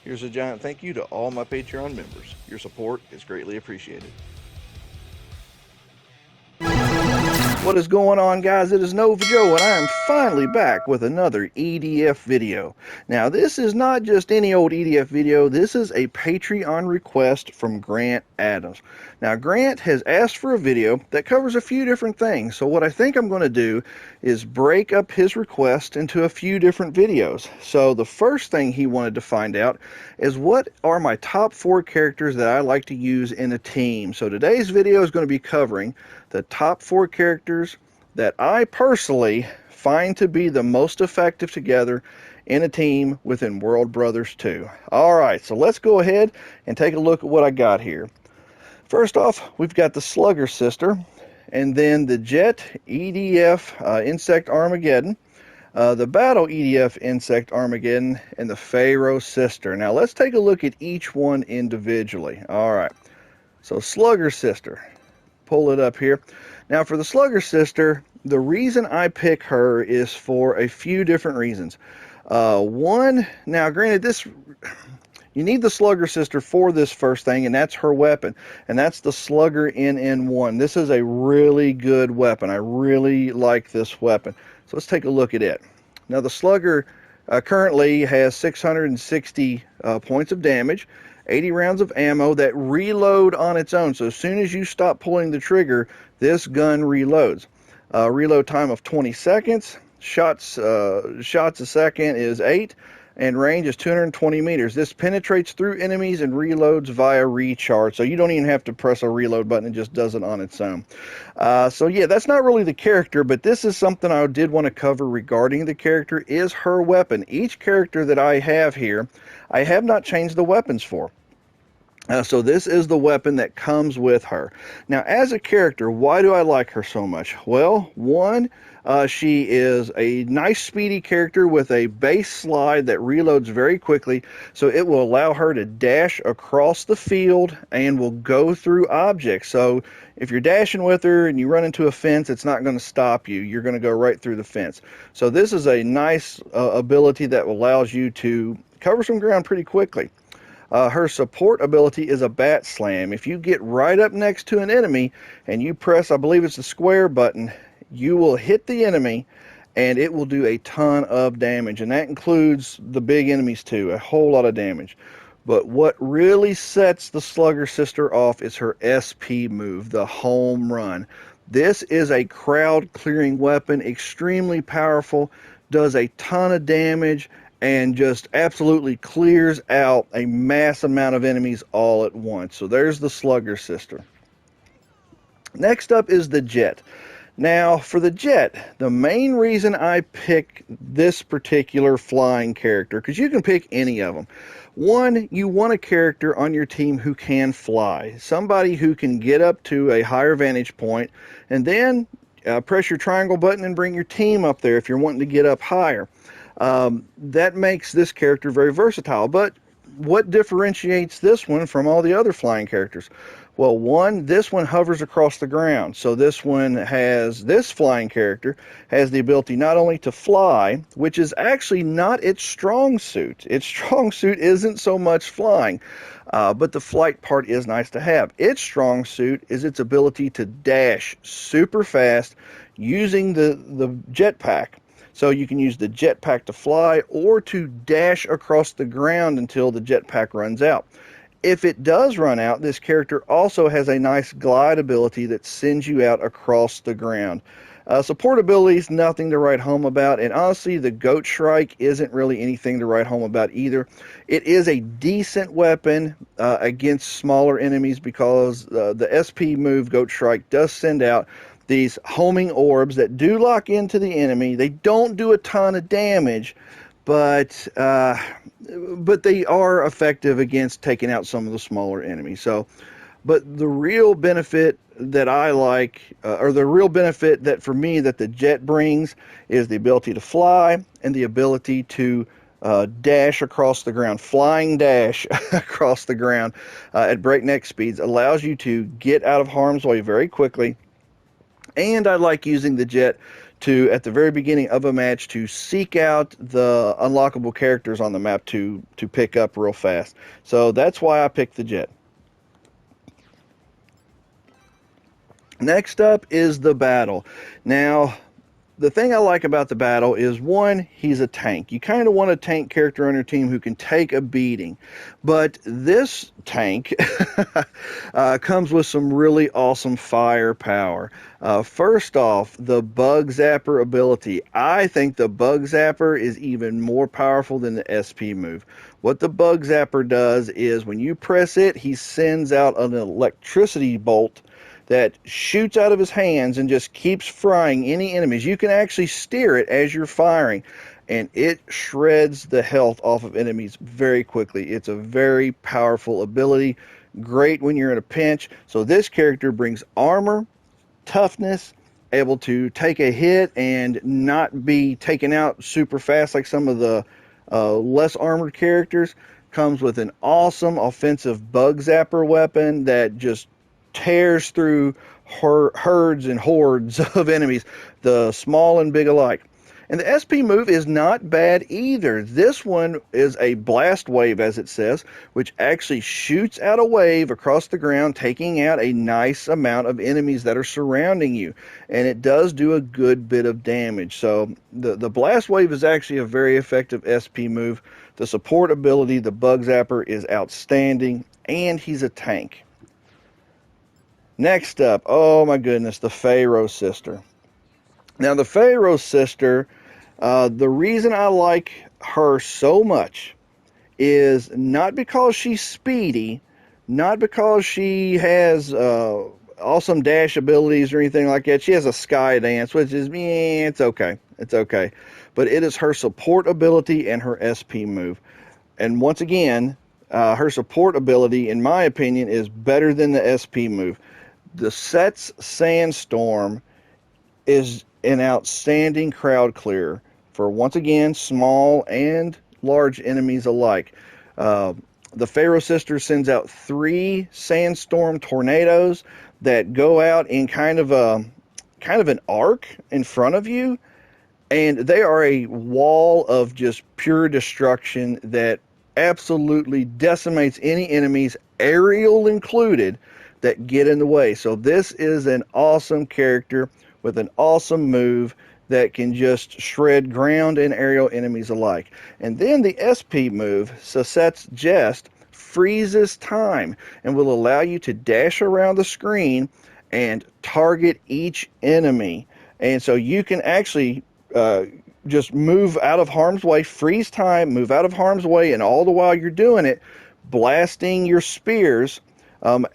Here's a giant thank you to all my Patreon members. Your support is greatly appreciated. What is going on, guys? It is Nova Joe, and I am finally back with another EDF video. Now, this is not just any old EDF video. This is a Patreon request from Grant Adams. Now, Grant has asked for a video that covers a few different things. So what I think I'm going to do is break up his request into a few different videos. So the first thing he wanted to find out is what are my top 4 characters that I like to use in a team. So today's video is going to be covering the top 4 characters that I personally find to be the most effective together in a team within World Brothers 2. Alright, so let's go ahead and take a look at what I got here. First off, we've got the Slugger Sister, and then the Jet EDF Insect Armageddon, the Battle EDF Insect Armageddon, and the Pharaoh Sister. Now let's take a look at each one individually. Alright, so Slugger Sister. Pull it up here. Now for the Slugger Sister, the reason I pick her is for a few different reasons. One, now granted, you need the Slugger Sister for this first thing, and that's her weapon, and that's the Slugger NN1. This is a really good weapon. I really like this weapon. So let's take a look at it. Now the Slugger currently has 660 points of damage, 80 rounds of ammo that reload on its own. So as soon as you stop pulling the trigger, this gun reloads. Reload time of 20 seconds. Shots a second is 8, and range is 220 meters. This penetrates through enemies and reloads via recharge. So you don't even have to press a reload button. It just does it on its own. So yeah, that's not really the character, but this is something I did want to cover regarding the character, is her weapon. Each character that I have here, I have not changed the weapons for. So this is the weapon that comes with her. Now, as a character, why do I like her so much? Well, one, she is a nice speedy character with a base slide that reloads very quickly, so it will allow her to dash across the field and will go through objects. So if you're dashing with her and you run into a fence, it's not going to stop you. You're going to go right through the fence. So this is a nice ability that allows you to cover some ground pretty quickly. Her support ability is a bat slam. If you get right up next to an enemy and you press, I believe it's the square button, you will hit the enemy and it will do a ton of damage. And that includes the big enemies too, a whole lot of damage. But what really sets the Slugger Sister off is her SP move, the home run. This is a crowd clearing weapon, extremely powerful, does a ton of damage, and just absolutely clears out a mass amount of enemies all at once. So there's the Slugger Sister. Next up is the Jet. Now for the Jet, the main reason I pick this particular flying character, because you can pick any of them. One, you want a character on your team who can fly. Somebody who can get up to a higher vantage point, and then press your triangle button and bring your team up there if you're wanting to get up higher. That makes this character very versatile. But what differentiates this one from all the other flying characters? Well, one, this one hovers across the ground. So this flying character has the ability not only to fly, which is actually not its strong suit. Its strong suit isn't so much flying, but the flight part is nice to have. Its strong suit is its ability to dash super fast using the jetpack. So you can use the jetpack to fly or to dash across the ground until the jetpack runs out. If it does run out, this character also has a nice glide ability that sends you out across the ground. Support ability is nothing to write home about, and honestly, the Goat Shrike isn't really anything to write home about either. It is a decent weapon against smaller enemies because the SP move, Goat Shrike, does send out these homing orbs that do lock into the enemy. They don't do a ton of damage, but they are effective against taking out some of the smaller enemies. So, but the real benefit that I like, or the real benefit that for me that the Jet brings, is the ability to fly and the ability to dash across the ground. Flying dash across the ground at breakneck speeds allows you to get out of harm's way very quickly. And I like using the Jet to, at the very beginning of a match, to seek out the unlockable characters on the map to pick up real fast. So that's why I picked the Jet. Next up is the Battle. Now, the thing I like about the Battle is, one, he's a tank. You kind of want a tank character on your team who can take a beating. But this tank comes with some really awesome firepower. First off, the Bug Zapper ability. I think the Bug Zapper is even more powerful than the SP move. What the Bug Zapper does is, when you press it, he sends out an electricity bolt that shoots out of his hands and just keeps frying any enemies. You can actually steer it as you're firing, and it shreds the health off of enemies very quickly. It's a very powerful ability, great when you're in a pinch. So this character brings armor, toughness, able to take a hit and not be taken out super fast like some of the less armored characters. Comes with an awesome offensive Bug Zapper weapon that just tears through herds and hordes of enemies, the small and big alike. And the SP move is not bad either. This one is a blast wave, as it says, which actually shoots out a wave across the ground, taking out a nice amount of enemies that are surrounding you. And it does do a good bit of damage. So the blast wave is actually a very effective SP move. The support ability, the Bug Zapper, is outstanding, and he's a tank. Next up, oh my goodness, the Pharaoh Sister. Now, the Pharaoh Sister, the reason I like her so much is not because she's speedy, not because she has awesome dash abilities or anything like that. She has a sky dance, which is, it's okay. It's okay. But it is her support ability and her SP move. And once again, her support ability, in my opinion, is better than the SP move. The Set's Sandstorm is an outstanding crowd clearer for, once again, small and large enemies alike. The Pharaoh Sister sends out 3 sandstorm tornadoes that go out in kind of an arc in front of you, and they are a wall of just pure destruction that absolutely decimates any enemies, aerial included, that get in the way. So this is an awesome character with an awesome move that can just shred ground and aerial enemies alike. And then the SP move, Saset's Jest, freezes time and will allow you to dash around the screen and target each enemy. And so you can actually just move out of harm's way, freeze time, move out of harm's way, and all the while you're doing it, blasting your spears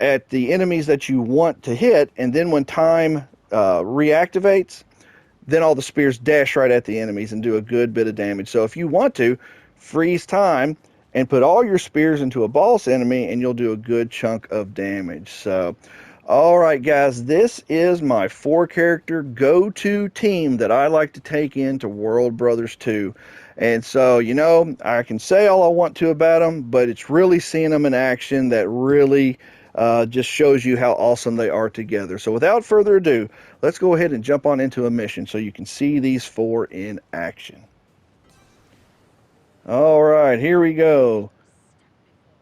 at the enemies that you want to hit, and then when time reactivates, then all the spears dash right at the enemies and do a good bit of damage. So if you want to, freeze time and put all your spears into a boss enemy, and you'll do a good chunk of damage. So, all right, guys, this is my 4-character go-to team that I like to take into World Brothers 2. And so, you know, I can say all I want to about them, but it's really seeing them in action that really just shows you how awesome they are together. So without further ado, let's go ahead and jump on into a mission so you can see these 4 in action. All right, here we go.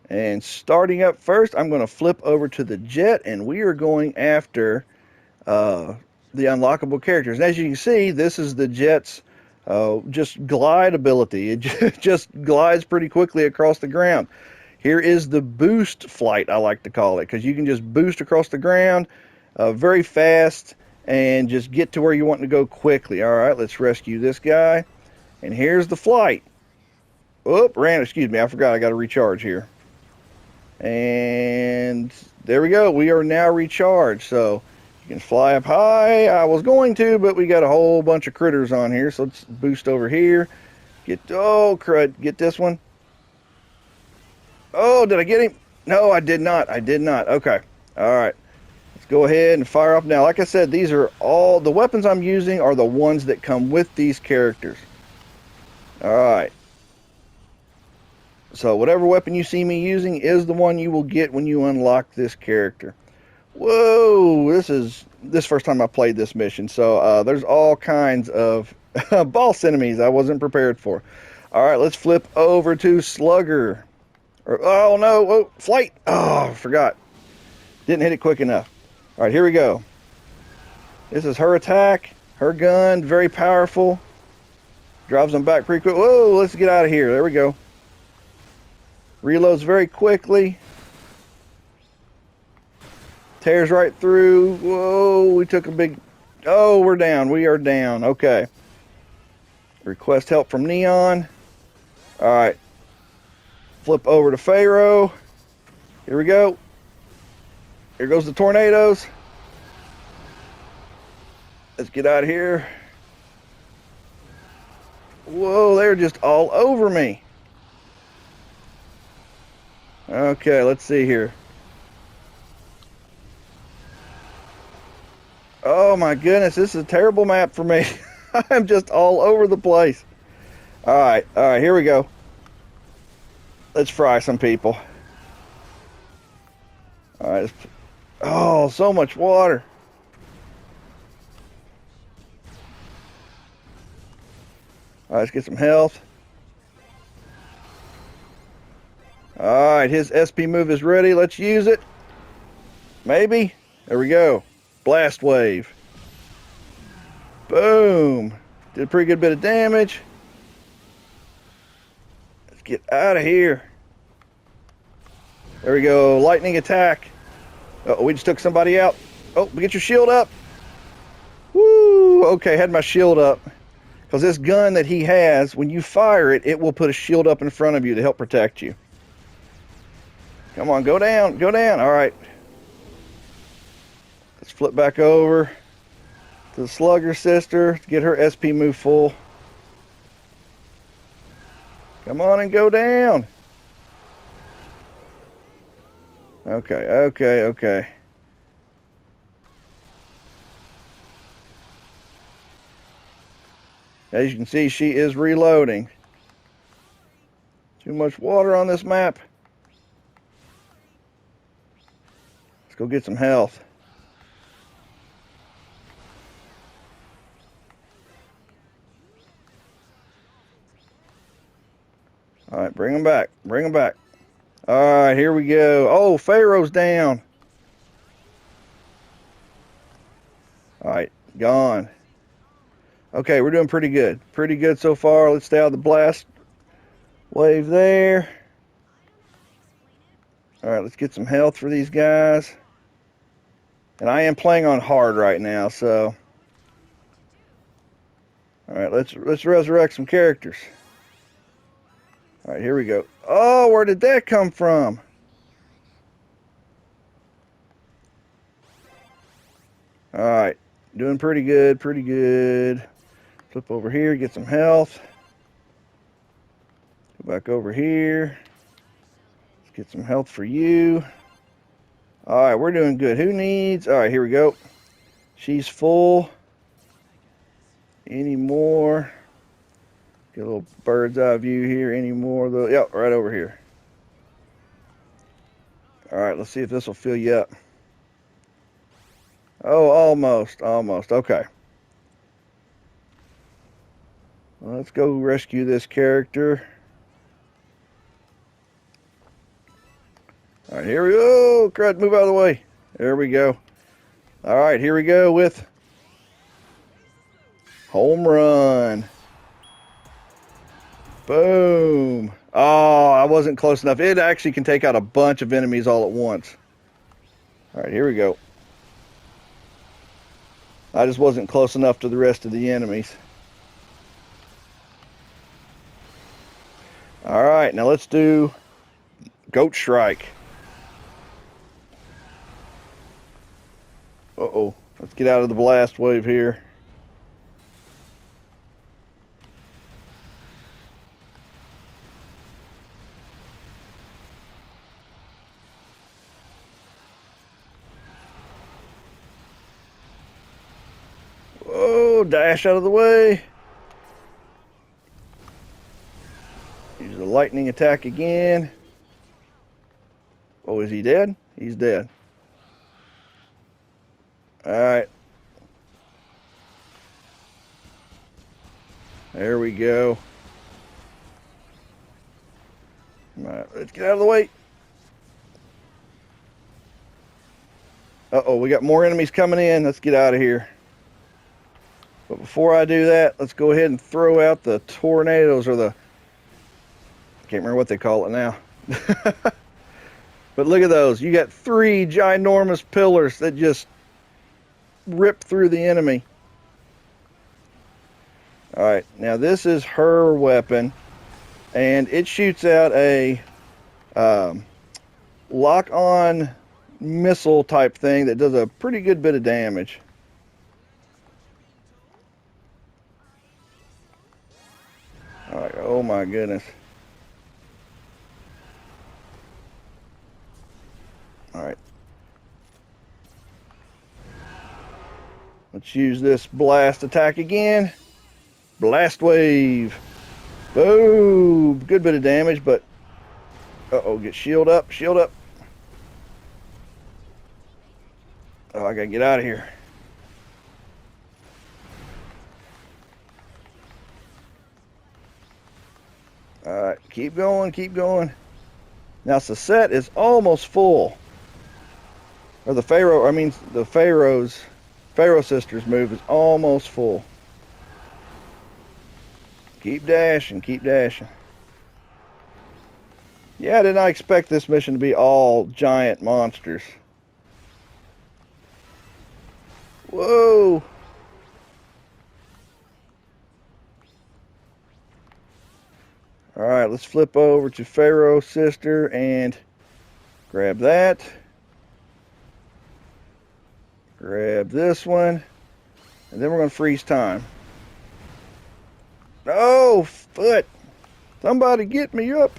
And starting up first, I'm going to flip over to the Jet, and we are going after the unlockable characters. And as you can see, this is the Jet's just glide ability. It just glides pretty quickly across the ground. Here is the boost flight, I like to call it, because you can just boost across the ground very fast and just get to where you want to go quickly. All right, let's rescue this guy. And here's the flight. Excuse me, I forgot I got to recharge here. And there we go. We are now recharged. So you can fly up high. I was going to, but we got a whole bunch of critters on here. So let's boost over here. Oh, crud. Get this one. Oh, did I get him? No, I did not. I did not. Okay. All right. Let's go ahead and fire up now. Like I said, these are all the weapons I'm using are the ones that come with these characters. All right. So whatever weapon you see me using is the one you will get when you unlock this character. Whoa, this first time I played this mission, so there's all kinds of boss enemies I wasn't prepared for. All right, let's flip over to Slugger. Oh no, whoa, Flight. Oh, I forgot. Didn't hit it quick enough. All right, here we go. This is her attack, her gun, very powerful. Drives them back pretty quick. Whoa, let's get out of here. There we go. Reloads very quickly. Tears right through. Whoa, we took a big... Oh, we're down. We are down. Okay. Request help from Neon. All right. Flip over to Pharaoh. Here we go. Here goes the tornadoes. Let's get out of here. Whoa, they're just all over me. Okay, let's see here. Oh my goodness, this is a terrible map for me. I'm just all over the place. All right, here we go. Let's fry some people. All right. Oh, so much water. All right, let's get some health. All right, his SP move is ready. Let's use it. Maybe. There we go. Blast wave. Boom. Did a pretty good bit of damage. Let's get out of here. There we go. Lightning attack. Uh-oh, we just took somebody out. Oh, get your shield up. Woo. Okay, had my shield up. Because this gun that he has, when you fire it, it will put a shield up in front of you to help protect you. Come on, go down. Go down. All right. Let's flip back over to the Slugger sister to get her SP move full. Come on and go down. Okay. As you can see, she is reloading. Too much water on this map. Let's go get some health. All right, bring them back. Bring them back. All right, here we go. Oh, Pharaoh's down. All right, gone. Okay, we're doing pretty good. Pretty good so far. Let's stay out of the blast wave there. All right, let's get some health for these guys. And I am playing on hard right now, so. All right, let's resurrect some characters. All right, here we go. Oh, where did that come from? All right, doing pretty good, pretty good. Flip over here, get some health. Go back over here. Let's get some health for you. All right, we're doing good. Who needs? All right, here we go. She's full. Any more? Get a little bird's eye view here. Any more? Yep, right over here. All right, let's see if this will fill you up. Oh, almost. Okay. Well, let's go rescue this character. All right, here we go. Crud, move out of the way. There we go. All right, here we go with home run. Boom. Oh, I wasn't close enough. It actually can take out a bunch of enemies all at once. All right, here we go. I just wasn't close enough to the rest of the enemies. All right, now let's do Goat Strike. Uh-oh. Let's get out of the blast wave here. Whoa, dash out of the way. Use the lightning attack again. Oh, is he dead? He's dead. Alright. There we go. Alright, let's get out of the way. Uh-oh, we got more enemies coming in. Let's get out of here. But before I do that, let's go ahead and throw out the tornadoes, or the... I can't remember what they call it now. But look at those. You got 3 ginormous pillars that just rip through the enemy. Alright, now this is her weapon. And it shoots out a lock-on missile type thing that does a pretty good bit of damage. Alright, oh my goodness. Alright. Let's use this blast attack again. Blast wave. Boom. Good bit of damage, but... Uh-oh, get shield up, shield up. Oh, I gotta get out of here. Alright, keep going, keep going. Now, Sesette is almost full. Or the Pharaoh sisters move is almost full. Keep dashing, keep dashing. Yeah, I did not expect this mission to be all giant monsters. Whoa! Alright, let's flip over to Pharaoh sister and grab that. Grab this one. And then we're going to freeze time. Oh, foot! Somebody get me up!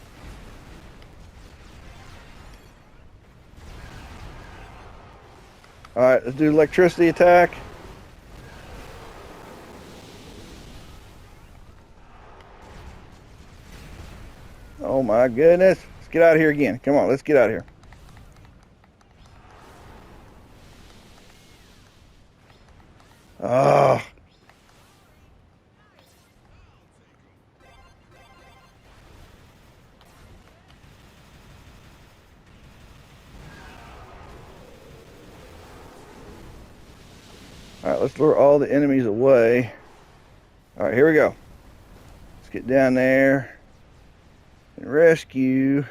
Alright, let's do electricity attack. Oh my goodness. Let's get out of here again. Come on, let's get out of here. Oh. Alright, let's lure all the enemies away. Alright, here we go. Let's get down there and rescue.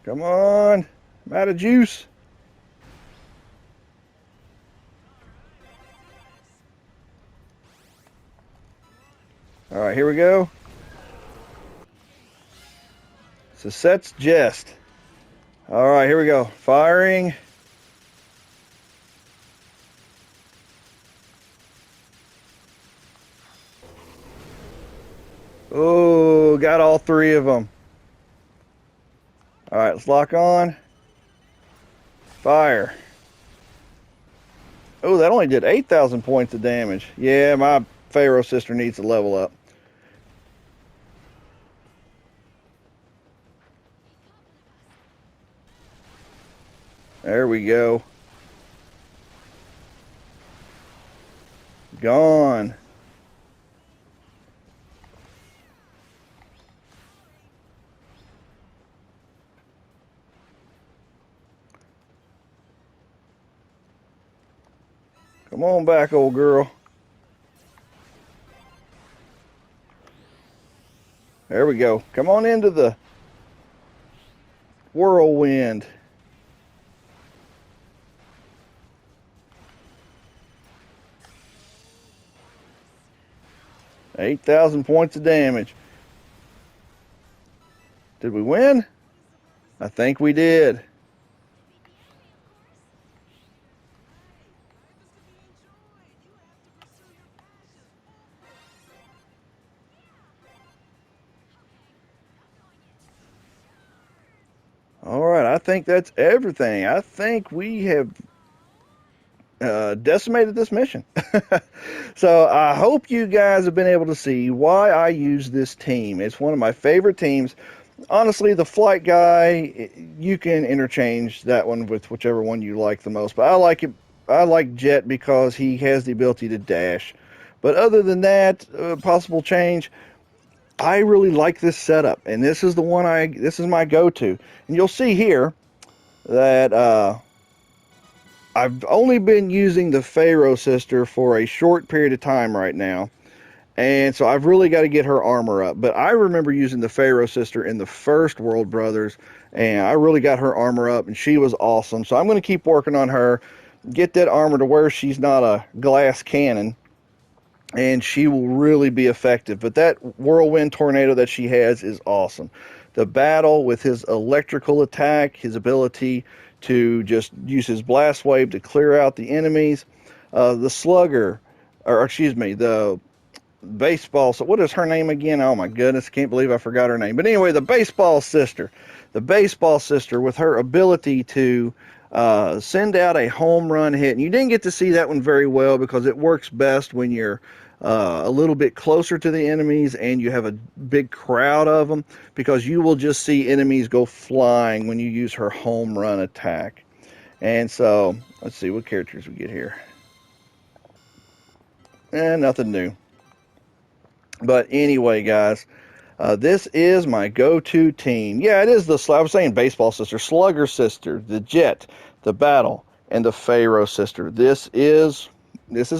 Come on. I'm out of juice. Alright, here we go. Sesette's Jest. Alright, here we go. Firing. Oh, got all 3 of them. Alright, let's lock on. Fire. Oh, that only did 8,000 points of damage. Yeah, my Pharaoh sister needs to level up. There we go. Gone. Come on back, old girl. There we go. Come on into the whirlwind. $8,000 points of damage. Did we win? I think we did. All right, I think that's everything. I think we have decimated this mission. So I hope you guys have been able to see why I use this team. It's one of my favorite teams. Honestly, the Flight Guy, you can interchange that one with whichever one you like the most, but I like it I like Jet because he has the ability to dash. But other than that, possible change, I really like this setup, and this is the one this is my go-to. And you'll see here that I've only been using the Pharaoh sister for a short period of time right now. And so I've really got to get her armor up. But I remember using the Pharaoh sister in the first World Brothers, and I really got her armor up, and she was awesome. So I'm going to keep working on her, get that armor to where she's not a glass cannon, and she will really be effective. But that whirlwind tornado that she has is awesome. The battle with his electrical attack, his ability to just use his blast wave to clear out the enemies, the slugger, or excuse me, the baseball. So what is her name again? Oh my goodness, can't believe I forgot her name. But anyway, the baseball sister with her ability to send out a home run hit. And you didn't get to see that one very well because it works best when you're a little bit closer to the enemies and you have a big crowd of them, because you will just see enemies go flying when you use her home run attack. And so let's see what characters we get here. Nothing new. But anyway, guys, this is my go-to team. Yeah, it is I was saying baseball sister, slugger sister, the Jet, the battle, and the Pharaoh sister. This is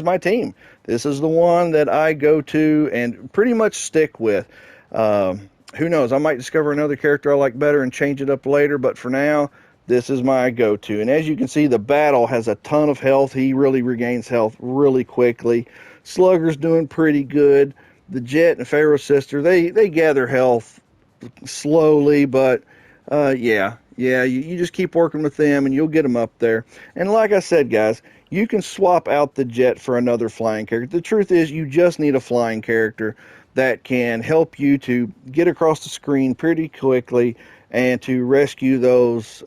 my team. This is the one that I go to and pretty much stick with. Who knows? I might discover another character I like better and change it up later. But for now, this is my go-to. And as you can see, the battle has a ton of health. He really regains health really quickly. Slugger's doing pretty good. The Jet and Pharaoh sister, they gather health slowly, but yeah, you just keep working with them and you'll get them up there. And like I said, guys, you can swap out the Jet for another flying character. The truth is, you just need a flying character that can help you to get across the screen pretty quickly and to rescue those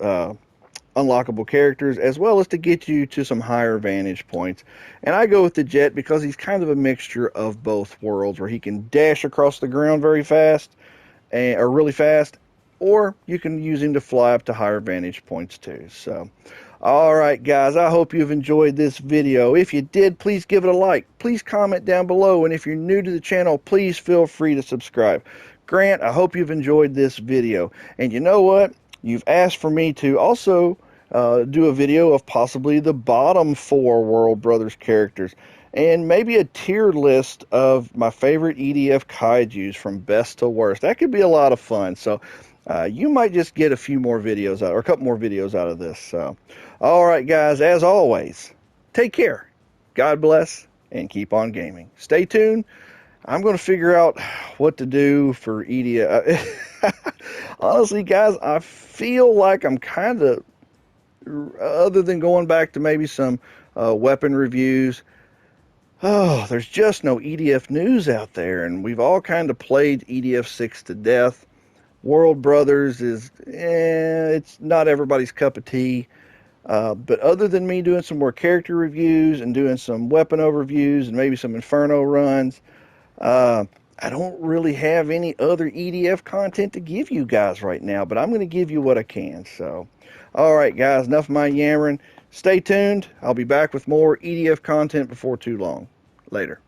unlockable characters, as well as to get you to some higher vantage points. And I go with the Jet because he's kind of a mixture of both worlds, where he can dash across the ground very fast, or really fast, or you can use him to fly up to higher vantage points too. So alright guys, I hope you've enjoyed this video. If you did, please give it a like. Please comment down below, and if you're new to the channel, please feel free to subscribe. Grant, I hope you've enjoyed this video. And you know what? You've asked for me to also do a video of possibly the bottom 4 World Brothers characters, and maybe a tier list of my favorite EDF kaijus from best to worst. That could be a lot of fun. So you might just get a few more videos out, or a couple more videos out of this. So, all right, guys, as always, take care. God bless, and keep on gaming. Stay tuned. I'm going to figure out what to do for EDF. Honestly, guys, I feel like I'm kind of, other than going back to maybe some weapon reviews, there's just no EDF news out there, and we've all kind of played EDF 6 to death. World Brothers is, it's not everybody's cup of tea. But other than me doing some more character reviews and doing some weapon overviews and maybe some Inferno runs, I don't really have any other EDF content to give you guys right now, but I'm going to give you what I can. So, all right, guys, enough of my yammering. Stay tuned. I'll be back with more EDF content before too long. Later.